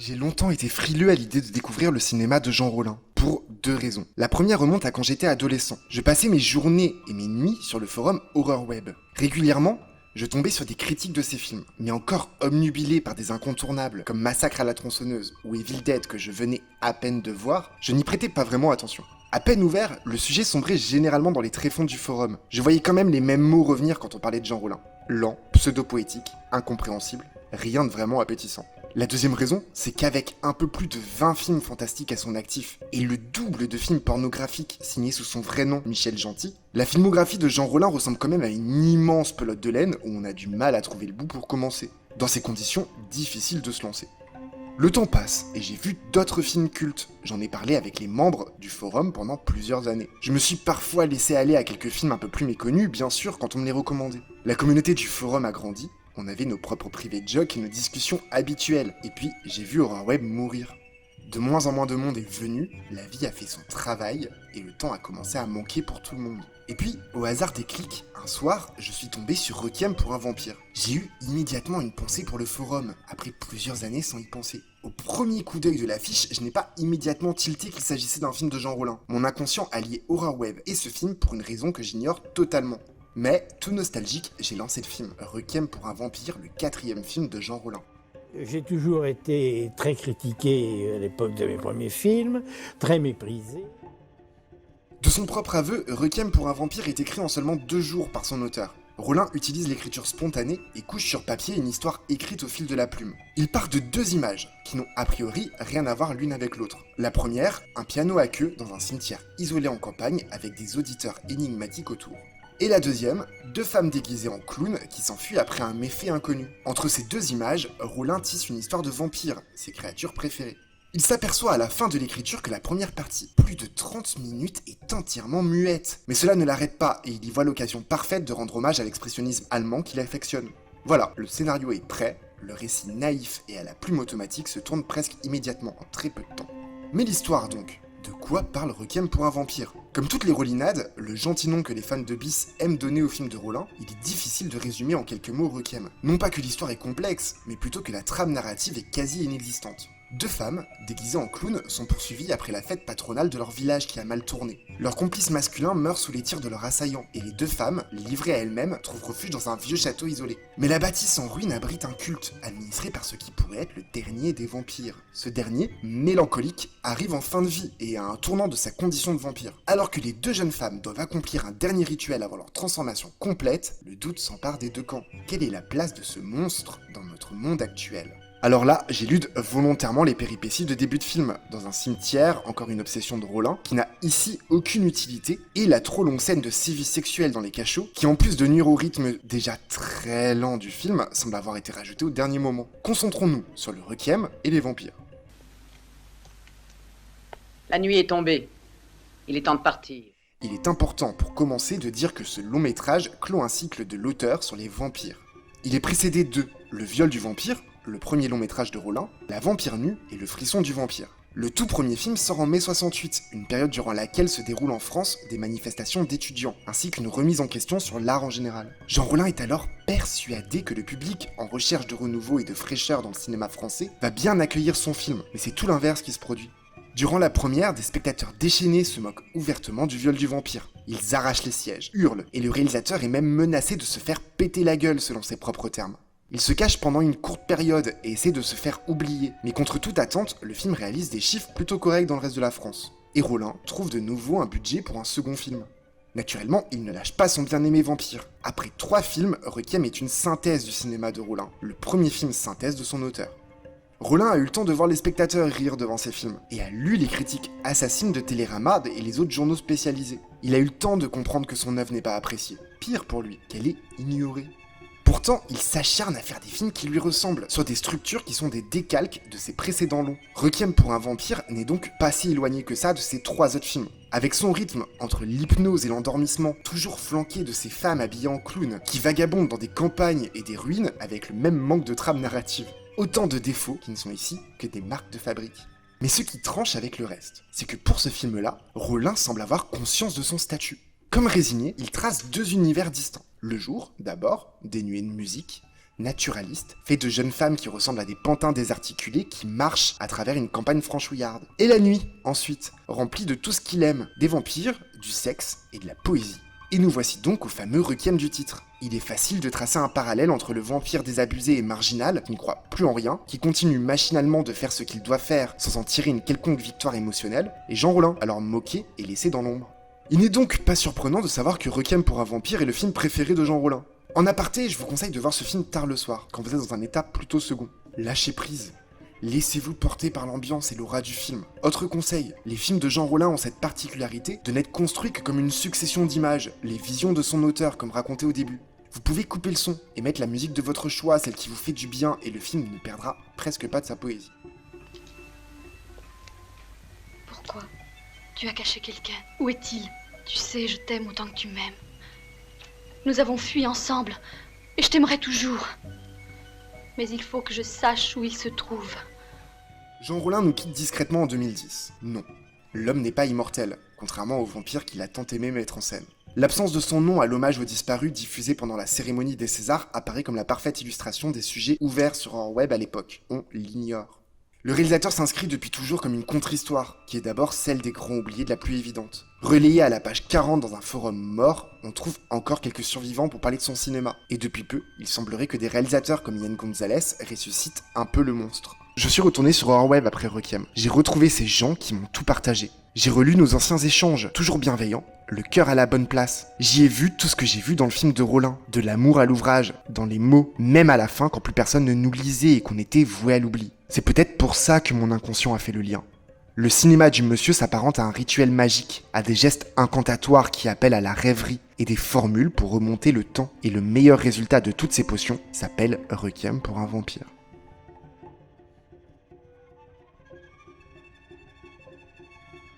J'ai longtemps été frileux à l'idée de découvrir le cinéma de Jean Rollin, pour deux raisons. La première remonte à quand j'étais adolescent. Je passais mes journées et mes nuits sur le forum Horror Web. Régulièrement, je tombais sur des critiques de ces films, mais encore obnubilé par des incontournables comme Massacre à la tronçonneuse ou Evil Dead que je venais à peine de voir, je n'y prêtais pas vraiment attention. À peine ouvert, le sujet sombrait généralement dans les tréfonds du forum. Je voyais quand même les mêmes mots revenir quand on parlait de Jean Rollin. Lent, pseudo-poétique, incompréhensible, rien de vraiment appétissant. La deuxième raison, c'est qu'avec un peu plus de 20 films fantastiques à son actif et le double de films pornographiques signés sous son vrai nom, Michel Gentil, la filmographie de Jean Rollin ressemble quand même à une immense pelote de laine où on a du mal à trouver le bout pour commencer. Dans ces conditions, difficile de se lancer. Le temps passe et j'ai vu d'autres films cultes. J'en ai parlé avec les membres du forum pendant plusieurs années. Je me suis parfois laissé aller à quelques films un peu plus méconnus, bien sûr, quand on me les recommandait. La communauté du forum a grandi, on avait nos propres privés de jokes et nos discussions habituelles. Et puis, j'ai vu Horror Web mourir. De moins en moins de monde est venu, la vie a fait son travail et le temps a commencé à manquer pour tout le monde. Et puis, au hasard des clics, un soir, je suis tombé sur Requiem pour un vampire. J'ai eu immédiatement une pensée pour le forum, après plusieurs années sans y penser. Au premier coup d'œil de l'affiche, je n'ai pas immédiatement tilté qu'il s'agissait d'un film de Jean Rollin. Mon inconscient a lié Horror Web et ce film pour une raison que j'ignore totalement. Mais, tout nostalgique, j'ai lancé le film Requiem pour un vampire, le 4e film de Jean Rollin. J'ai toujours été très critiqué à l'époque de mes premiers films, très méprisé. De son propre aveu, Requiem pour un vampire est écrit en seulement 2 jours par son auteur. Rollin utilise l'écriture spontanée et couche sur papier une histoire écrite au fil de la plume. Il part de 2 images, qui n'ont a priori rien à voir l'une avec l'autre. La première, un piano à queue dans un cimetière isolé en campagne avec des auditeurs énigmatiques autour. Et la deuxième, 2 femmes déguisées en clowns qui s'enfuient après un méfait inconnu. Entre ces 2 images, Rollin tisse une histoire de vampires, ses créatures préférées. Il s'aperçoit à la fin de l'écriture que la première partie, plus de 30 minutes, est entièrement muette. Mais cela ne l'arrête pas et il y voit l'occasion parfaite de rendre hommage à l'expressionnisme allemand qu'il affectionne. Voilà, le scénario est prêt, le récit naïf et à la plume automatique se tourne presque immédiatement en très peu de temps. Mais l'histoire donc, de quoi parle Requiem pour un vampire? Comme toutes les rollinades, le gentil nom que les fans de Bis aiment donner au film de Rollin, il est difficile de résumer en quelques mots Requiem. Non pas que l'histoire est complexe, mais plutôt que la trame narrative est quasi inexistante. 2 femmes, déguisées en clowns, sont poursuivies après la fête patronale de leur village qui a mal tourné. Leur complice masculin meurt sous les tirs de leur assaillant, et les 2 femmes, livrées à elles-mêmes, trouvent refuge dans un vieux château isolé. Mais la bâtisse en ruine abrite un culte, administré par ce qui pourrait être le dernier des vampires. Ce dernier, mélancolique, arrive en fin de vie et a un tournant de sa condition de vampire. Alors que les 2 jeunes femmes doivent accomplir un dernier rituel avant leur transformation complète, le doute s'empare des 2 camps. Quelle est la place de ce monstre dans notre monde actuel ? Alors là, j'élude volontairement les péripéties de début de film. Dans un cimetière, encore une obsession de Rollin, qui n'a ici aucune utilité, et la trop longue scène de sévices sexuels dans les cachots, qui en plus de nuire au rythme déjà très lent du film, semble avoir été rajoutée au dernier moment. Concentrons-nous sur le Requiem et les vampires. La nuit est tombée. Il est temps de partir. Il est important pour commencer de dire que ce long métrage clôt un cycle de l'auteur sur les vampires. Il est précédé de Le viol du vampire, le premier long métrage de Rollin, La vampire nue et Le frisson du vampire. Le tout premier film sort en mai 68, une période durant laquelle se déroulent en France des manifestations d'étudiants, ainsi qu'une remise en question sur l'art en général. Jean Rollin est alors persuadé que le public, en recherche de renouveau et de fraîcheur dans le cinéma français, va bien accueillir son film, mais c'est tout l'inverse qui se produit. Durant la première, des spectateurs déchaînés se moquent ouvertement du viol du vampire. Ils arrachent les sièges, hurlent, et le réalisateur est même menacé de se faire péter la gueule selon ses propres termes. Il se cache pendant une courte période et essaie de se faire oublier, mais contre toute attente, le film réalise des chiffres plutôt corrects dans le reste de la France. Et Rollin trouve de nouveau un budget pour un second film. Naturellement, il ne lâche pas son bien-aimé vampire. Après 3 films, Requiem est une synthèse du cinéma de Rollin, le premier film synthèse de son auteur. Rollin a eu le temps de voir les spectateurs rire devant ses films, et a lu les critiques assassines de Télérama et les autres journaux spécialisés. Il a eu le temps de comprendre que son œuvre n'est pas appréciée. Pire pour lui, qu'elle est ignorée. Pourtant, il s'acharne à faire des films qui lui ressemblent, sur des structures qui sont des décalques de ses précédents longs. Requiem pour un vampire n'est donc pas si éloigné que ça de ses 3 autres films. Avec son rythme, entre l'hypnose et l'endormissement, toujours flanqué de ces femmes habillées en clown, qui vagabondent dans des campagnes et des ruines avec le même manque de trame narrative. Autant de défauts qui ne sont ici que des marques de fabrique. Mais ce qui tranche avec le reste, c'est que pour ce film-là, Rollin semble avoir conscience de son statut. Comme résigné, il trace 2 univers distincts. Le jour, d'abord, dénué de musique, naturaliste, fait de jeunes femmes qui ressemblent à des pantins désarticulés qui marchent à travers une campagne franchouillarde. Et la nuit, ensuite, remplie de tout ce qu'il aime, des vampires, du sexe et de la poésie. Et nous voici donc au fameux requiem du titre. Il est facile de tracer un parallèle entre le vampire désabusé et marginal, qui ne croit plus en rien, qui continue machinalement de faire ce qu'il doit faire sans en tirer une quelconque victoire émotionnelle, et Jean Rollin, alors moqué et laissé dans l'ombre. Il n'est donc pas surprenant de savoir que Requiem pour un vampire est le film préféré de Jean Rollin. En aparté, je vous conseille de voir ce film tard le soir, quand vous êtes dans un état plutôt second. Lâchez prise. Laissez-vous porter par l'ambiance et l'aura du film. Autre conseil, les films de Jean Rollin ont cette particularité de n'être construits que comme une succession d'images, les visions de son auteur comme raconté au début. Vous pouvez couper le son et mettre la musique de votre choix, celle qui vous fait du bien, et le film ne perdra presque pas de sa poésie. Pourquoi? Tu as caché quelqu'un. Où est-il? Tu sais, je t'aime autant que tu m'aimes. Nous avons fui ensemble, et je t'aimerai toujours. Mais il faut que je sache où il se trouve. Jean Rollin nous quitte discrètement en 2010. Non, l'homme n'est pas immortel, contrairement au vampire qu'il a tant aimé mettre en scène. L'absence de son nom à l'hommage aux disparus diffusé pendant la cérémonie des Césars apparaît comme la parfaite illustration des sujets ouverts sur Our Web à l'époque. On l'ignore. Le réalisateur s'inscrit depuis toujours comme une contre-histoire, qui est d'abord celle des grands oubliés de la plus évidente. Relayé à la page 40 dans un forum mort, on trouve encore quelques survivants pour parler de son cinéma. Et depuis peu, il semblerait que des réalisateurs comme Yann Gonzalez ressuscitent un peu le monstre. Je suis retourné sur Our Web après Requiem. J'ai retrouvé ces gens qui m'ont tout partagé. J'ai relu nos anciens échanges, toujours bienveillants, le cœur à la bonne place. J'y ai vu tout ce que j'ai vu dans le film de Rollin, de l'amour à l'ouvrage, dans les mots, même à la fin quand plus personne ne nous lisait et qu'on était voué à l'oubli. C'est peut-être pour ça que mon inconscient a fait le lien. Le cinéma du monsieur s'apparente à un rituel magique, à des gestes incantatoires qui appellent à la rêverie et des formules pour remonter le temps. Et le meilleur résultat de toutes ces potions s'appelle Requiem pour un vampire.